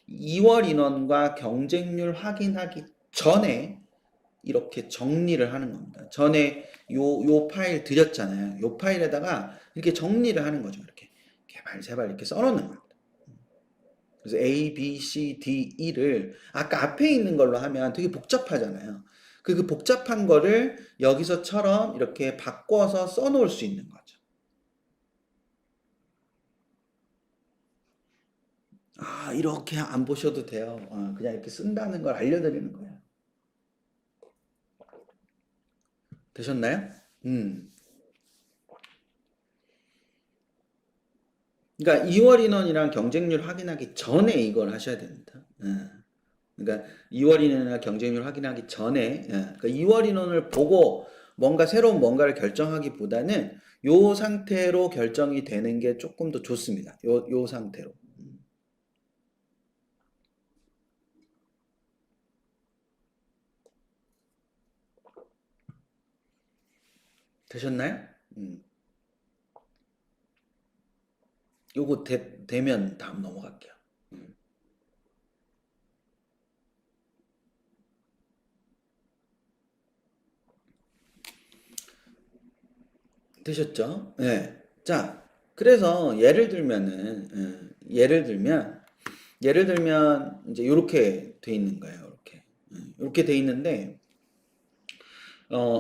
2월 인원과 경쟁률 확인하기 전에 이렇게 정리를 하는 겁니다. 전에 요 파일 드렸잖아요. 요 파일에다가 이렇게 정리를 하는 거죠. 이렇게 개발세발 이렇게 써놓는 겁니다. 그래서 A, B, C, D, E를 아까 앞에 있는 걸로 하면 되게 복잡하잖아요. 그 복잡한 거를 여기서처럼 이렇게 바꿔서 써놓을 수 있는 거죠. 아, 이렇게 안 보셔도 돼요. 그냥 이렇게 쓴다는 걸 알려드리는 거예요. 되셨나요? 음. 그러니까 2월 인원이랑 경쟁률 확인하기 전에 이걸 하셔야 됩니다. 그러니까 2월 인원이나 경쟁률 확인하기 전에, 그러니까 2월 인원을 보고 뭔가 새로운 뭔가를 결정하기보다는 요 상태로 결정이 되는 게 조금 더 좋습니다. 요 상태로. 되셨나요? 요거 되면 다음 넘어갈게요. 되셨죠? 네. 자, 그래서 예를 들면 이제 이렇게 돼 있는 거예요. 이렇게 돼 있는데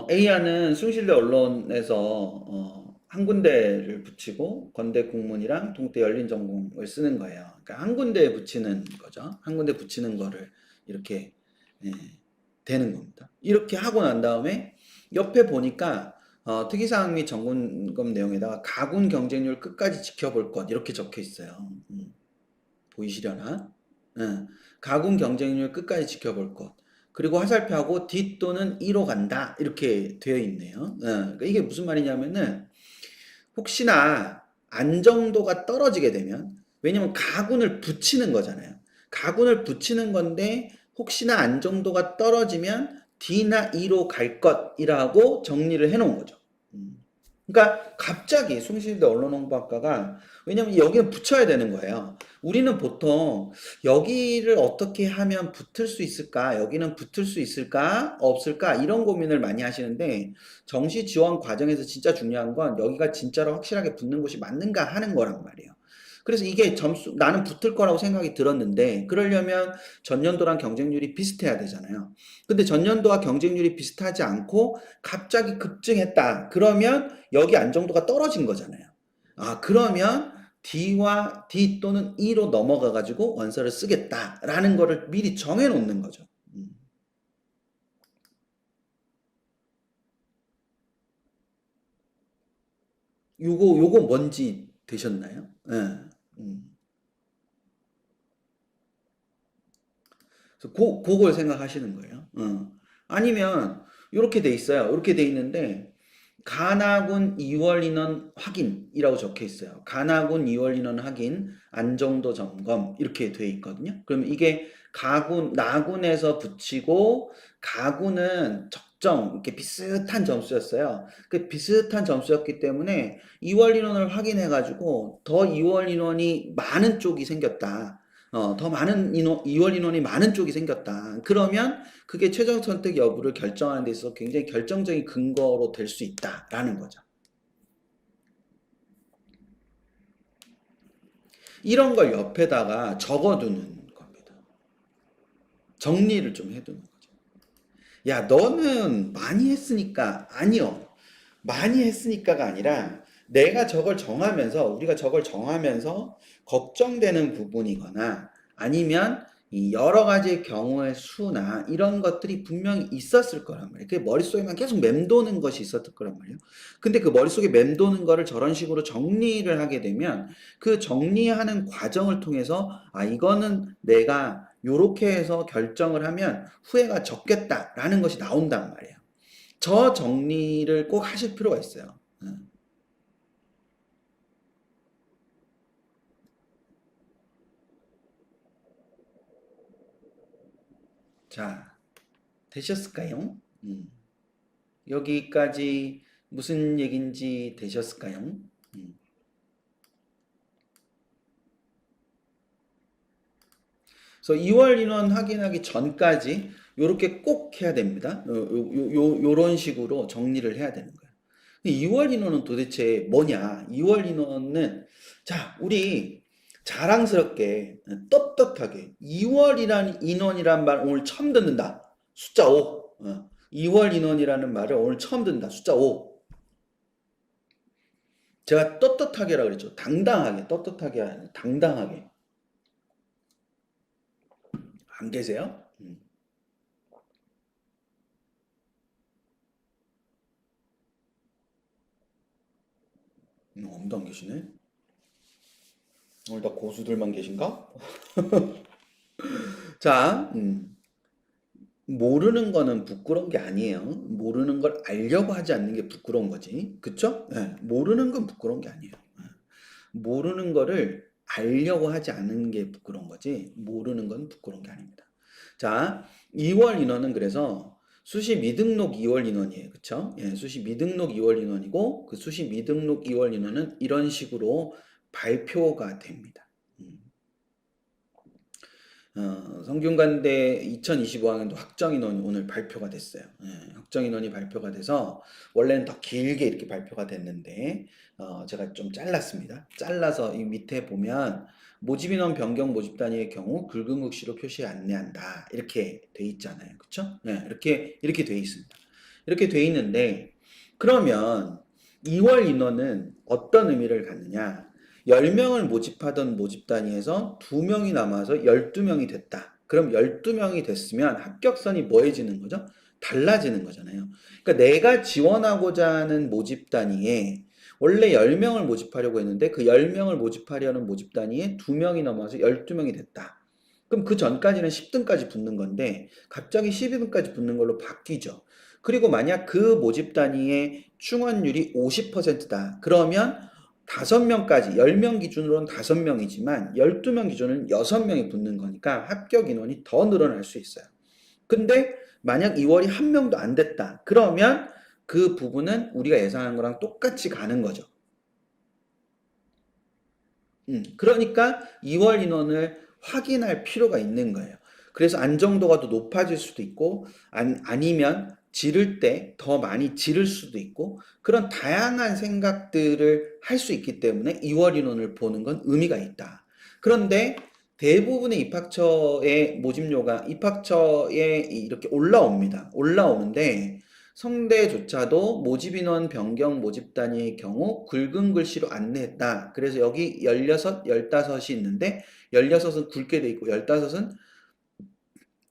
A안은 숭실대 언론에서 한 군데를 붙이고 건대 국문이랑 동대 열린전공을 쓰는 거예요. 그러니까 한 군데에 붙이는 거죠. 한 군데 붙이는 거를 이렇게 예, 되는 겁니다. 이렇게 하고 난 다음에 옆에 보니까 특이사항 및 점검 내용에다가 가군 경쟁률 끝까지 지켜볼 것 이렇게 적혀 있어요. 보이시려나? 응. 가군 경쟁률 끝까지 지켜볼 것. 그리고 화살표하고 D 또는 E로 간다. 이렇게 되어 있네요. 그러니까 이게 무슨 말이냐면은 혹시나 안정도가 떨어지게 되면 왜냐면 가군을 붙이는 거잖아요. 가군을 붙이는 건데 혹시나 안정도가 떨어지면 D나 E로 갈 것이라고 정리를 해 놓은 거죠. 음. 그러니까 갑자기 숭실대 언론홍보학과가 왜냐면 여기는 붙여야 되는 거예요. 우리는 보통 여기를 어떻게 하면 붙을 수 있을까? 여기는 붙을 수 있을까? 없을까? 이런 고민을 많이 하시는데 정시 지원 과정에서 진짜 중요한 건 여기가 진짜로 확실하게 붙는 곳이 맞는가 하는 거란 말이에요. 그래서 이게 점수 나는 붙을 거라고 생각이 들었는데 그러려면 전년도랑 경쟁률이 비슷해야 되잖아요. 근데 전년도와 경쟁률이 비슷하지 않고 갑자기 급증했다. 그러면 여기 안정도가 떨어진 거잖아요. 아, 그러면 D와 D 또는 E로 넘어가 가지고 원서를 쓰겠다라는 거를 미리 정해 놓는 거죠. 음. 요거 뭔지 되셨나요? 예. 음. 그래서 그걸 생각하시는 거예요. 아니면 이렇게 돼 있어요. 이렇게 돼 있는데 간화군 2월 인원 확인이라고 적혀 있어요. 간화군 2월 인원 확인, 안정도 점검 이렇게 돼 있거든요. 그러면 이게 나군에서 붙이고 가군은 적정 이렇게 비슷한 점수였어요. 그 비슷한 점수였기 때문에 2월 인원을 확인해 가지고 더 2월 인원이 많은 쪽이 생겼다. 더 많은 2월 인원이 많은 쪽이 생겼다. 그러면 그게 최종 선택 여부를 결정하는 데 있어서 굉장히 결정적인 근거로 될 수 있다라는 거죠. 이런 걸 옆에다가 적어두는 겁니다. 정리를 좀 해두는 거죠. 야, 너는 많이 했으니까, 아니요. 많이 했으니까가 아니라 우리가 저걸 정하면서 걱정되는 부분이거나 아니면 이 여러 가지 경우의 수나 이런 것들이 분명히 있었을 거란 말이에요. 그게 머릿속에만 계속 맴도는 것이 있었을 거란 말이에요. 근데 그 머릿속에 맴도는 거를 저런 식으로 정리를 하게 되면 그 정리하는 과정을 통해서 아, 이거는 내가 요렇게 해서 결정을 하면 후회가 적겠다라는 것이 나온단 말이에요. 저 정리를 꼭 하실 필요가 있어요. 자, 되셨을까요? 여기까지 무슨 얘기인지 되셨을까요? 그래서 2월 인원 확인하기 전까지 요렇게 꼭 해야 됩니다. 요런 식으로 정리를 해야 되는 거예요. 2월 인원은 도대체 뭐냐? 2월 인원은 자, 우리 자랑스럽게 떳떳하게 2월이라는 인원이란 말 오늘 처음 듣는다. 숫자 5. 2월 인원이라는 말을 오늘 처음 듣는다. 숫자 5. 제가 떳떳하게라 그랬죠. 당당하게, 떳떳하게 아니라 당당하게. 안 계세요? 아무도 안 계시네. 오늘 다 고수들만 계신가? 자, 모르는 거는 부끄러운 게 아니에요. 모르는 걸 알려고 하지 않는 게 부끄러운 거지. 그쵸? 예, 모르는 건 부끄러운 게 아니에요. 예. 모르는 거를 알려고 하지 않는 게 부끄러운 거지. 모르는 건 부끄러운 게 아닙니다. 자, 2월 인원은 그래서 수시 미등록 2월 인원이에요. 그쵸? 예, 수시 미등록 2월 인원이고 그 수시 미등록 2월 인원은 이런 식으로 발표가 됩니다. 성균관대 2025학년도 확정인원이 오늘 발표가 됐어요. 예, 확정인원이 발표가 돼서 원래는 더 길게 이렇게 발표가 됐는데 제가 좀 잘랐습니다. 잘라서 이 밑에 보면 모집인원 변경 모집 단위의 경우 굵은 글씨로 표시 안내한다 이렇게 돼 있잖아요. 그렇죠? 네, 이렇게 돼 있습니다. 이렇게 돼 있는데 그러면 2월 인원은 어떤 의미를 갖느냐? 10명을 모집하던 모집 단위에서 2명이 남아서 12명이 됐다. 그럼 12명이 됐으면 합격선이 뭐해지는 거죠? 달라지는 거잖아요. 그러니까 내가 지원하고자 하는 모집 단위에 원래 10명을 모집하려고 했는데 그 10명을 모집하려는 모집 단위에 2명이 넘어서 12명이 됐다. 그럼 그 전까지는 10등까지 붙는 건데 갑자기 12등까지 붙는 걸로 바뀌죠. 그리고 만약 그 모집 단위의 충원율이 50%다. 그러면 5명까지 10명 기준으로는 5명이지만 12명 기준은 6명이 붙는 거니까 합격 인원이 더 늘어날 수 있어요. 근데 만약 2월이 한 명도 안 됐다. 그러면 그 부분은 우리가 예상한 거랑 똑같이 가는 거죠. 그러니까 2월 인원을 확인할 필요가 있는 거예요. 그래서 안정도가 더 높아질 수도 있고 아니면 지를 때 더 많이 지를 수도 있고 그런 다양한 생각들을 할 수 있기 때문에 2월 인원을 보는 건 의미가 있다. 그런데 대부분의 입학처의 모집료가 입학처에 이렇게 올라옵니다. 올라오는데 성대조차도 모집인원 변경 모집 단위의 경우 굵은 글씨로 안내했다. 그래서 여기 16, 15이 있는데 16은 굵게 돼 있고 15은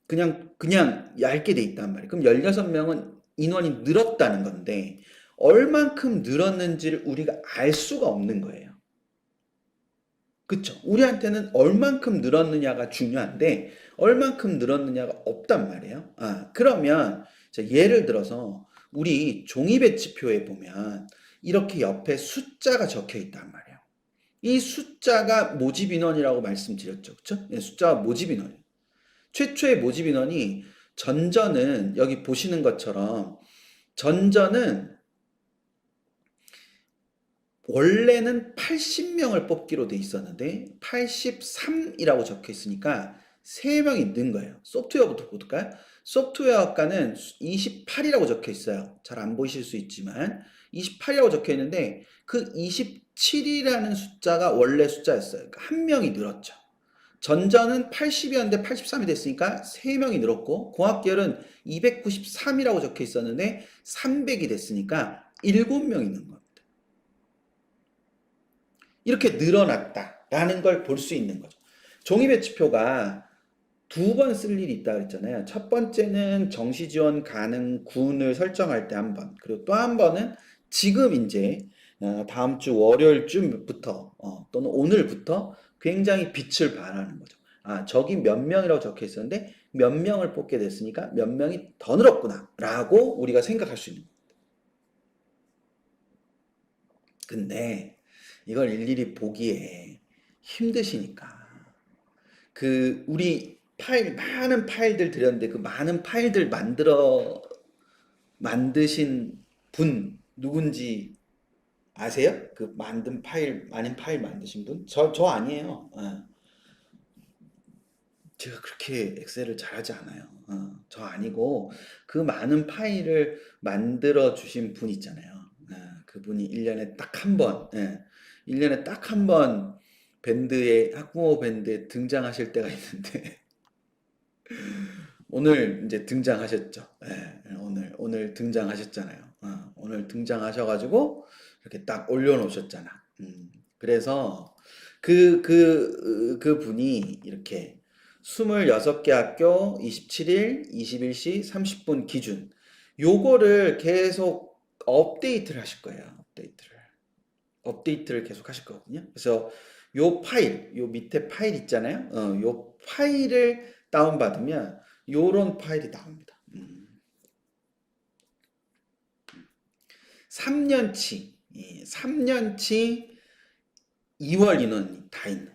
그냥 얇게 돼 있단 말이에요. 그럼 16명은 인원이 늘었다는 건데 얼만큼 늘었는지를 우리가 알 수가 없는 거예요. 그쵸? 우리한테는 얼만큼 늘었느냐가 중요한데 얼만큼 늘었느냐가 없단 말이에요. 그러면 예를 들어서 우리 종이 배치표에 보면 이렇게 옆에 숫자가 적혀 있단 말이에요. 이 숫자가 모집 인원이라고 말씀드렸죠. 그쵸? 예, 숫자가 모집 인원이에요. 최초의 모집 인원이 전전은 여기 보시는 것처럼 전전은 원래는 80명을 뽑기로 돼 있었는데 83이라고 적혀 있으니까 3명이 는 거예요. 소프트웨어부터 볼까요? 소프트웨어학과는 28이라고 적혀 있어요. 잘 안 보이실 수 있지만 28이라고 적혀 있는데 그 27이라는 숫자가 원래 숫자였어요. 그러니까 한 명이 늘었죠. 전자는 80이었는데 83이 됐으니까 3명이 늘었고 공학계열은 293이라고 적혀 있었는데 300이 됐으니까 7명이 는 겁니다. 이렇게 늘어났다라는 걸 볼 수 있는 거죠. 종이 배치표가 2번 쓸 일이 있다 그랬잖아요. 첫 번째는 정시 지원 가능 군을 설정할 때 한 번, 그리고 또 한 번은 지금 이제 다음 주 월요일쯤부터 또는 오늘부터 굉장히 빛을 발하는 거죠. 저기 몇 명이라고 적혀 있었는데 몇 명을 뽑게 됐으니까 몇 명이 더 늘었구나라고 우리가 생각할 수 있는 거예요. 근데 이걸 일일이 보기에 힘드시니까 우리 많은 파일들 드렸는데 그 많은 파일들 만드신 분 누군지 아세요? 그 많은 파일 만드신 분? 저 아니에요. 제가 그렇게 엑셀을 잘하지 않아요. 저 아니고 그 많은 파일을 만들어 주신 분 있잖아요. 그분이 1년에 딱 한 번, 1년에 딱 한 번 밴드에 학부모 밴드에 등장하실 때가 있는데 오늘 이제 등장하셨죠. 오늘 등장하셨잖아요. 오늘 등장하셔가지고 이렇게 딱 올려놓으셨잖아. 그래서 그 분이 이렇게 26개 학교 27일 21시 30분 기준 요거를 계속 업데이트를 하실 거예요. 업데이트를 계속 하실 거거든요. 그래서 요 파일, 요 밑에 파일 있잖아요. 요 파일을 다운받으면 요런 파일이 나옵니다. 3년치, 3년치 2월 인원이 다 있는.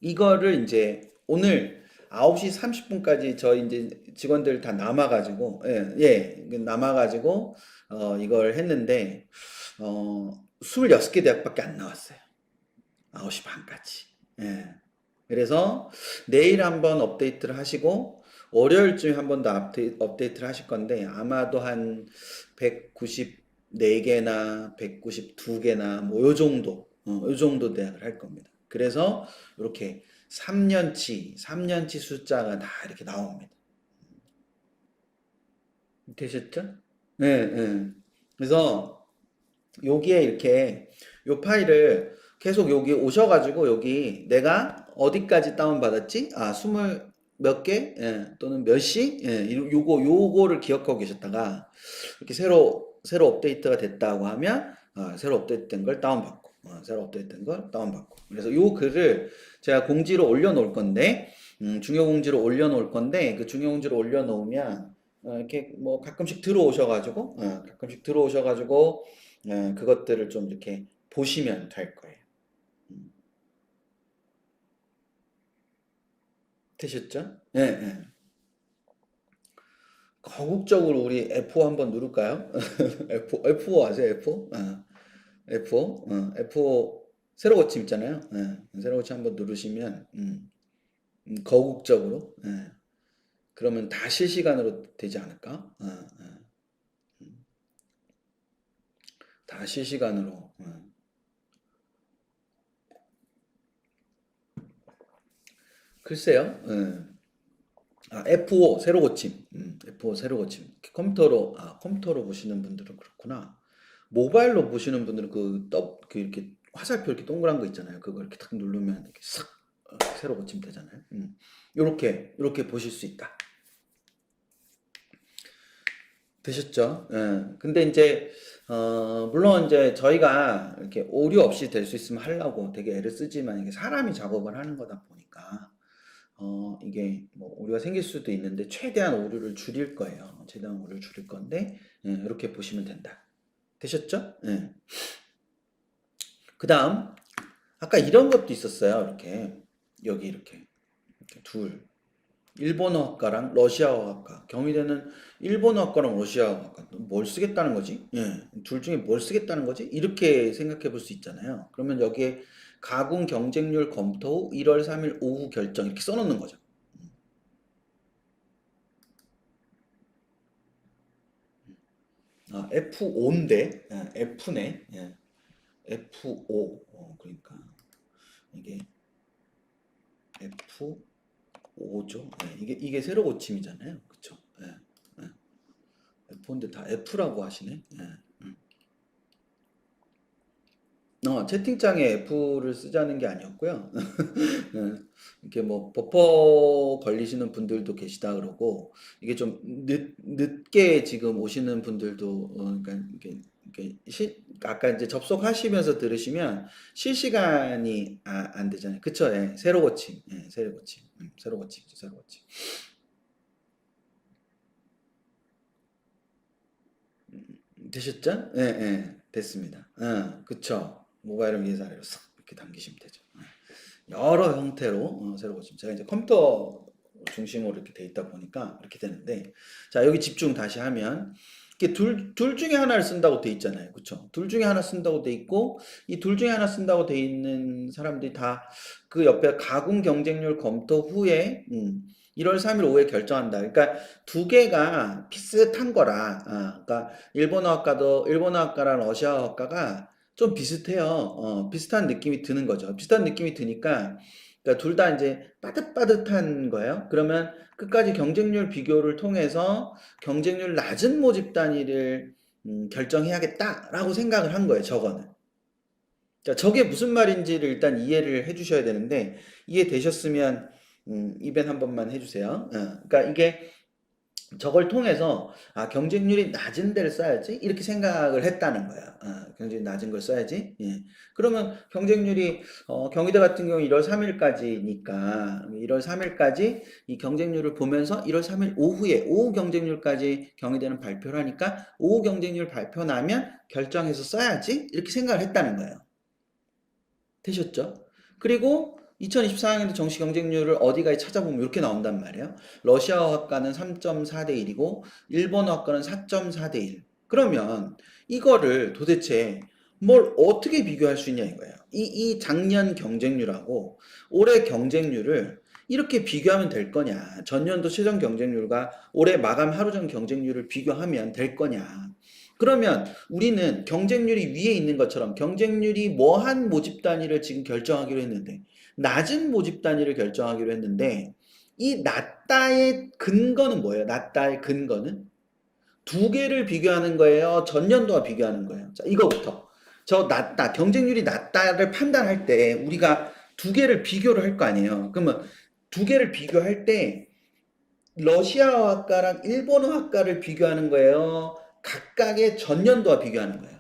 이거를 이제 오늘 9시 30분까지 저희 이제 직원들 다 남아가지고, 남아가지고, 이걸 했는데, 26개 대학밖에 안 나왔어요. 9시 반까지. 예. 그래서 내일 한번 업데이트를 하시고, 월요일쯤에 한 번 더 업데이트를 하실 건데, 아마도 한 194개나 192개나 뭐 요 정도, 요 정도 대학을 할 겁니다. 그래서 이렇게 3년치 숫자가 다 이렇게 나옵니다. 되셨죠? 네, 네. 그래서 여기에 이렇게 요 파일을 계속 여기 오셔가지고 여기 내가 어디까지 다운받았지? 스물 몇 개? 또는 몇 시? 요거를 기억하고 계셨다가 이렇게 새로 업데이트가 됐다고 하면 새로 업데이트된 걸 다운받고 새로 업데이트된 걸 다운받고 그래서 요 글을 제가 공지로 올려놓을 건데 중요 공지로 올려놓을 건데 그 중요 공지로 올려놓으면 이렇게 뭐 가끔씩 들어오셔가지고 그것들을 좀 이렇게 보시면 될 거예요. 되셨죠? 네, 네. 거국적으로 우리 F5 한번 누를까요? F5 아세요? F5? F5? F5 세로 고침 있잖아요. 세로 고침 한번 누르시면 거국적으로 그러면 다 실시간으로 되지 않을까? 다 실시간으로 글쎄요. F5 세로 고침. F5 세로 고침. 컴퓨터로 보시는 분들은 그렇구나. 모바일로 보시는 분들은 그 이렇게 화살표 이렇게 동그란 거 있잖아요. 그거 이렇게 탁 누르면 이렇게 싹 세로 고침 되잖아요. 요렇게 보실 수 있다. 되셨죠? 근데 이제 물론 이제 저희가 이렇게 오류 없이 될 수 있으면 하려고 되게 애를 쓰지만 이게 사람이 작업을 하는 거다 보니까 이게 뭐 오류가 생길 수도 있는데 최대한 오류를 줄일 거예요. 최대한 오류를 줄일 건데 이렇게 보시면 된다. 되셨죠? 그다음 아까 이런 것도 있었어요. 이렇게 여기 이렇게 둘 일본어학과랑 러시아어학과 경희대는 일본어학과랑 러시아어학과 뭘 쓰겠다는 거지? 둘 중에 뭘 쓰겠다는 거지? 이렇게 생각해 볼 수 있잖아요. 그러면 여기에 가공 경쟁률 검토 후 1월 3일 오후 결정 이렇게 써놓는 거죠. F5인데 F네. F5 그러니까 이게 F5죠. 이게 세로 고침이잖아요. 그쵸? F5인데 다 F라고 하시네. 채팅창에 F를 쓰자는 게 아니었고요. 이렇게 뭐 버퍼 걸리시는 분들도 계시다 그러고 이게 좀 늦게 지금 오시는 분들도 그러니까 아까 이제 접속하시면서 들으시면 실시간이 안 되잖아요. 그쵸? 세로 고침. 세로 고침. 세로 고침이죠. 세로 고침. 되셨죠? 됐습니다. 그쵸. 모바일을 위에서 아래로 싹 이렇게 당기시면 되죠. 여러 형태로 새로 고침. 제가 이제 컴퓨터 중심으로 이렇게 돼 있다 보니까 이렇게 되는데, 자, 여기 집중 다시 하면, 이게 둘 중에 하나를 쓴다고 돼 있잖아요. 그쵸? 둘 중에 하나 쓴다고 돼 있고, 이 둘 중에 하나 쓴다고 돼 있는 사람들이 다 그 옆에 가공 경쟁률 검토 후에, 1월 3일 오후에 결정한다. 그러니까 두 개가 비슷한 거라. 그러니까 일본어학과랑 러시아어학과가 좀 비슷해요. 비슷한 느낌이 드는 거죠. 비슷한 느낌이 드니까, 그러니까 둘 다 이제 빠듯빠듯한 거예요. 그러면 끝까지 경쟁률 비교를 통해서 경쟁률 낮은 모집 단위를 결정해야겠다라고 생각을 한 거예요. 저거는. 자, 저게 무슨 말인지를 일단 이해를 해주셔야 되는데 이해되셨으면 입엔 한 번만 해주세요. 그러니까 이게 저걸 통해서 경쟁률이 낮은 데를 써야지 이렇게 생각을 했다는 거야. 경쟁률이 낮은 걸 써야지. 예. 그러면 경쟁률이 경희대 같은 경우 1월 3일까지니까 1월 3일까지 이 경쟁률을 보면서 1월 3일 오후에 오후 경쟁률까지 경희대는 발표를 하니까 오후 경쟁률 발표 나면 결정해서 써야지 이렇게 생각을 했다는 거예요. 되셨죠? 그리고 2024학년도 정시 경쟁률을 어디가에 찾아보면 이렇게 나온단 말이에요. 러시아어 학과는 3.4대 1이고 일본어 학과는 4.4대 1. 그러면 이거를 도대체 뭘 어떻게 비교할 수 있냐 이거예요. 이 작년 경쟁률하고 올해 경쟁률을 이렇게 비교하면 될 거냐. 전년도 최종 경쟁률과 올해 마감 하루 전 경쟁률을 비교하면 될 거냐. 그러면 우리는 경쟁률이 위에 있는 것처럼 경쟁률이 뭐한 모집 단위를 지금 결정하기로 했는데 낮은 모집 단위를 결정하기로 했는데 이 낮다의 근거는 뭐예요? 낮다의 근거는 두 개를 비교하는 거예요. 전년도와 비교하는 거예요. 자, 이거부터 저 낮다 경쟁률이 낮다를 판단할 때 우리가 두 개를 비교를 할 거 아니에요. 그러면 두 개를 비교할 때 러시아어 학과랑 일본어 학과를 비교하는 거예요. 각각의 전년도와 비교하는 거예요.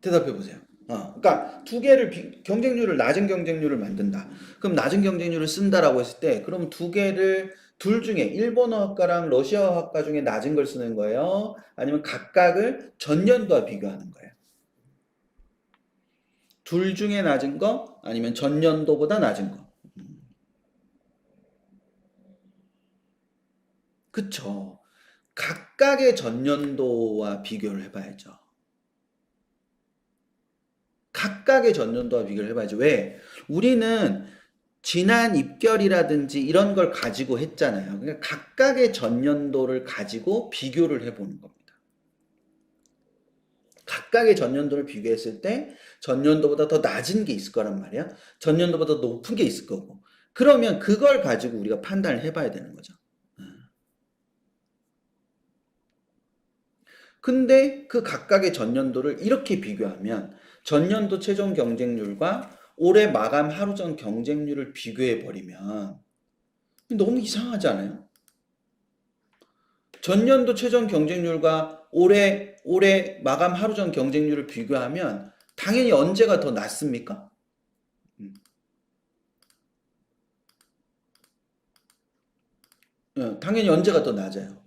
대답해 보세요. 그러니까 두 개를 경쟁률을 낮은 경쟁률을 만든다. 그럼 낮은 경쟁률을 쓴다라고 했을 때, 그럼 두 개를 둘 중에 일본어 학과랑 러시아어 학과 중에 낮은 걸 쓰는 거예요. 아니면 각각을 전년도와 비교하는 거예요. 둘 중에 낮은 거, 아니면 전년도보다 낮은 거. 그쵸. 각각의 전년도와 비교를 해봐야죠. 각각의 전년도와 비교를 해봐야죠. 왜? 우리는 지난 입결이라든지 이런 걸 가지고 했잖아요. 그러니까 각각의 전년도를 가지고 비교를 해보는 겁니다. 각각의 전년도를 비교했을 때 전년도보다 더 낮은 게 있을 거란 말이야. 전년도보다 높은 게 있을 거고. 그러면 그걸 가지고 우리가 판단을 해봐야 되는 거죠. 근데 그 각각의 전년도를 이렇게 비교하면 전년도 최종 경쟁률과 올해 마감 하루 전 경쟁률을 비교해 버리면 너무 이상하지 않아요? 전년도 최종 경쟁률과 올해 마감 하루 전 경쟁률을 비교하면 당연히 언제가 더 낮습니까? 당연히 언제가 더 낮아요.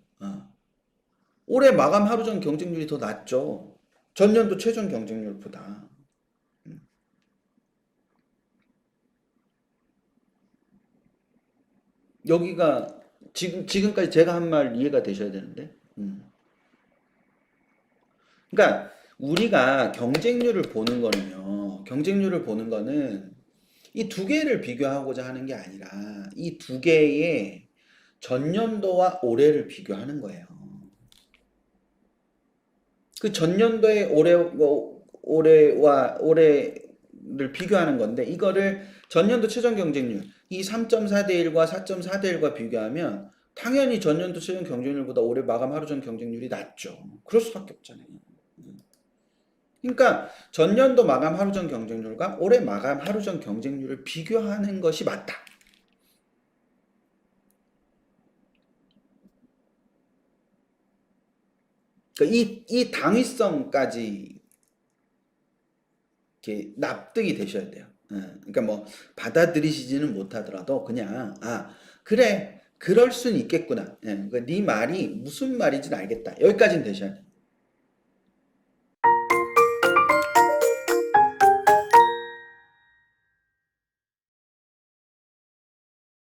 올해 마감 하루 전 경쟁률이 더 낮죠. 전년도 최종 경쟁률보다. 여기가 지금까지 제가 한 말 이해가 되셔야 되는데. 그러니까 우리가 경쟁률을 보는 거는요. 경쟁률을 보는 거는 이 두 개를 비교하고자 하는 게 아니라 이 두 개의 전년도와 올해를 비교하는 거예요. 그 전년도의 올해를 비교하는 건데 이거를 전년도 최종 경쟁률 이 3.4대 1과 4.4대 1과 비교하면 당연히 전년도 최종 경쟁률보다 올해 마감 하루 전 경쟁률이 낮죠. 그럴 수밖에 없잖아요. 그러니까 전년도 마감 하루 전 경쟁률과 올해 마감 하루 전 경쟁률을 비교하는 것이 맞다. 그러니까 이 당위성까지 이렇게 납득이 되셔야 돼요. 그러니까 뭐 받아들이시지는 못하더라도 그냥 그래 그럴 순 있겠구나. 그러니까 네 말이 무슨 말인지는 알겠다. 여기까지는 되셔야 돼요.